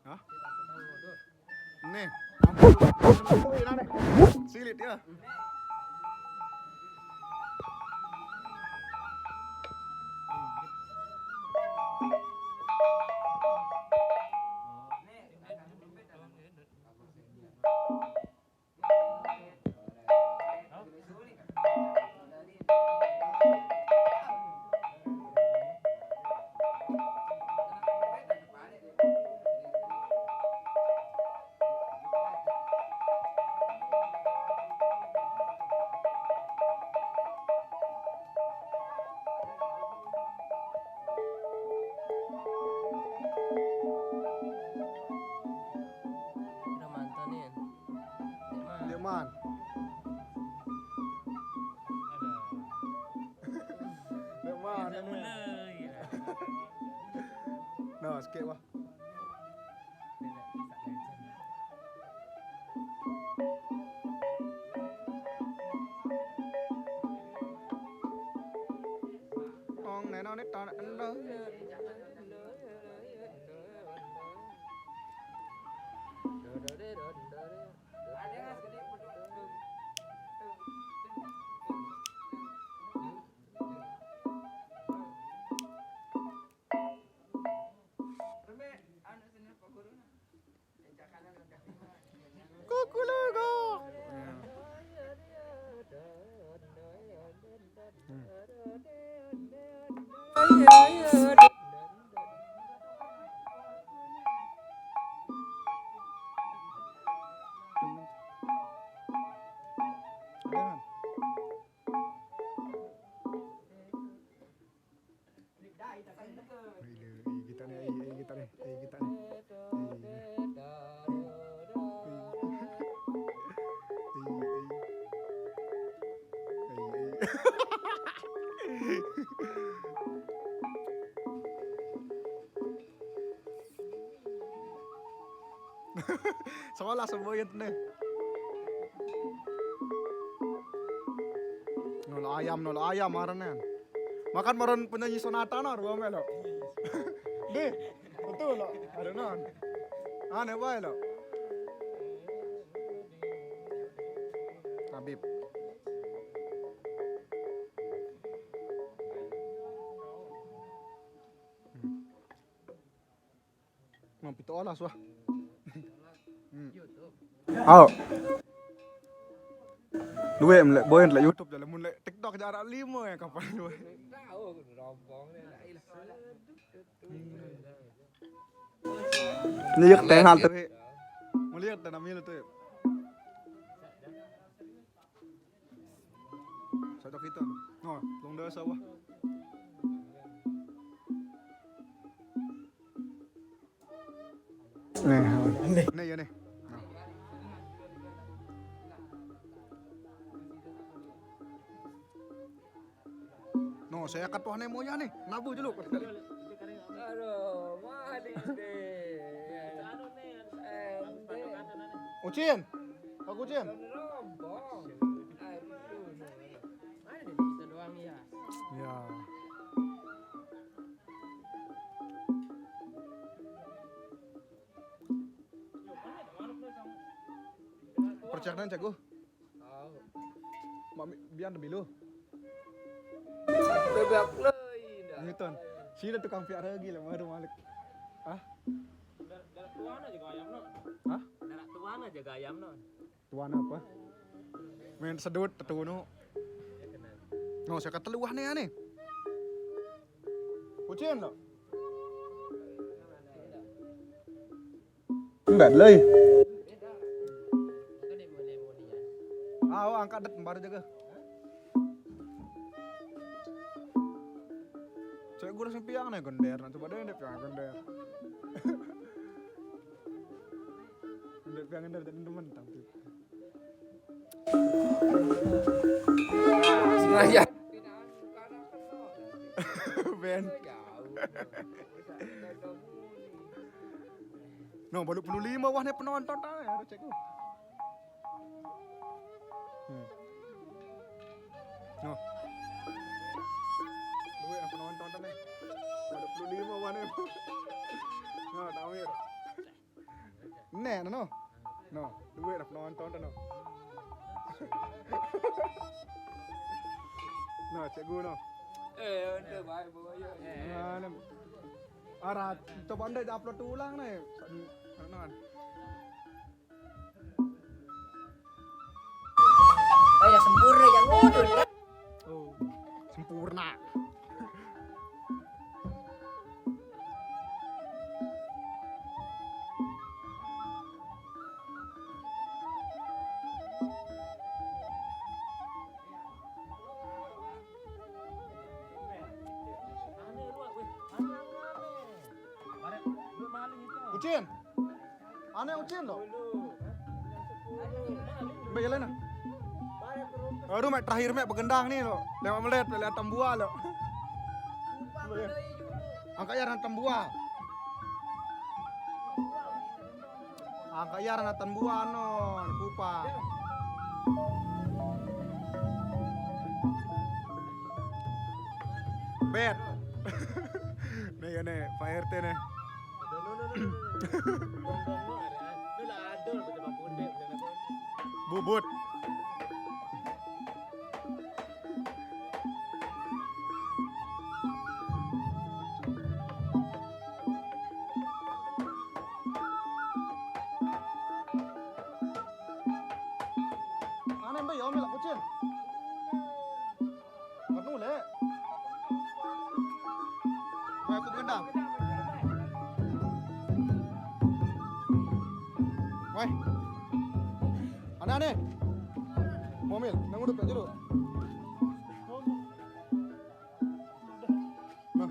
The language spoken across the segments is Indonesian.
Hah? Nih. Ampun. Silit ya. Man. Man. Nah, sikit wah. Ong này nó nít to nó. Kukulugo. Sekolah semboyan nih. Nol ayam maranan. Makan maron penyanyi sonata nor gua melo. Deh, betul lo. Ada non. Aneh bae lo. Habib. Mampi to alas wah. Ayo. Duwe em lek boyen lek YouTube jalan mun lek TikTok jarak 5 ya kapan duwe. Lihat tengah tuh. Melihat tanam itu tuh. Sadok kita. Oh, long dah sawah. Nih ya nih. No, saya akan tuhan emonya nih. Nabu dulu. Aduh, mati deh. Ucin. Pak Ucin. Rombong. Aduh. Mana nih kita doang ya? Ya. Percakapan cek gua. Tahu. Mami biar lebih lu. Bebek leuy dah. Newton. Sini tukang piara lagi lah baru malik. Hah? Darat tuan aja ke ayam no. Hah? Darat tuan aja ke ayam no. Tuan apa? Main sedut tetuno. No, saya kata luah nih aneh. Ucin lo. Enggak leuy. Ah, oh, angkat det baru jaga. Saya gua rasa piang nih gender, nanti pada yang piang gender. Gender piang gender dan teman tapi. Sengaja. Ben. No, baru 45 wah nih penonton tah, harus cek. No. Lu yang penonton nih. Ada 25 wah nih. Nah, Tamir. nek no. No, duit nak nonton tu no. No, cikgu no. Anda baik boyo. Nah, ni. Arat, coba anda upload tu ulang ni. Nan. Ya sempurna yang ngudul. Oh, sempurna. Aneh luak weh. Aneh. Bare lu maling itu. Ucin. Aneh Ucin loh. Baik jalan nah. Aduh, mek terakhir mek begendang nih loh. 5 menit lihat tambua loh. Angka yaran tambua. Angka yaran tambua non, kupa. Bet. Nih, Pak RT nih. Gong-gong no ada. Lu lah adol betul Pak Kunde. Bubut. Aneh mbak, ya omel lah kucing. Penuh le. Mau ikut gendang? Woi. Aneh. Mobil, nang udah aja dulu. Nah.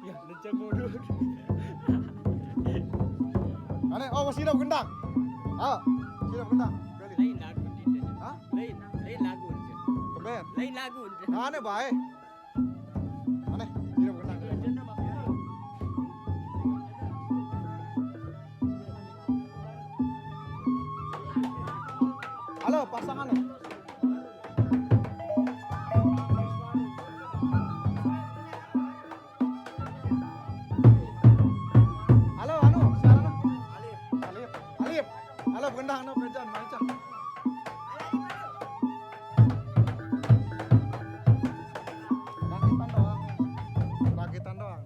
Ya, lecek bodoh. Aneh, oh masih ada gendang. Ah, masih ada gendang. Kali. Lain lagu dia. Hah? Lain lagu dia. Keben. Lain lagu dia. Aneh baik. Aneh, masih ada gendang. Halo, pasangan nih. Halo, siapa? Alif. Halo, gendang no, pejan, macam. Rakitan doang.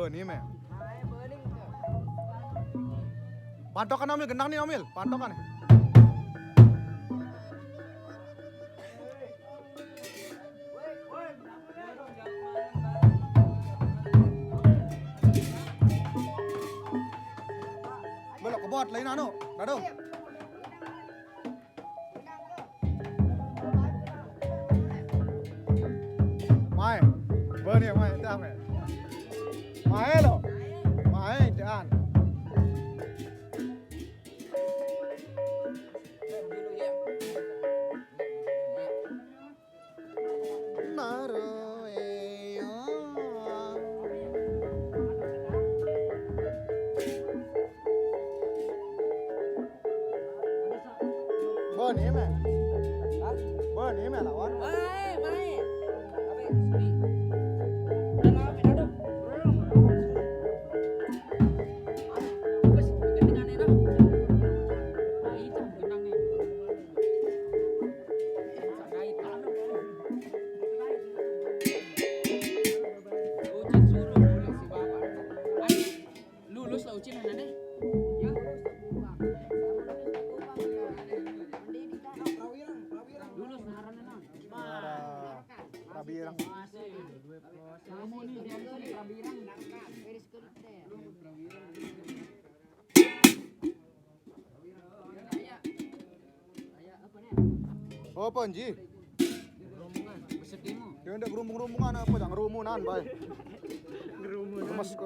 Ni meh. Pantokan Omil, gendang nih Omil, pantokan nih. Belok ke bot lain anu, dadung. Mai, ber mai, dah mai. Mai lo, mai jangan. Ni meh. Ni meh lawan. Mai. Lulus lah ucin aneh. Ya. Lulus ngaranna naon? Rabirang. Kamu nih dia Rabirang. Oh, apa Anji? Rombongan besedimo. Dia ndak gerumbung-gerumbungan apa jangan rumunan, bay. Gerumun. Mas kau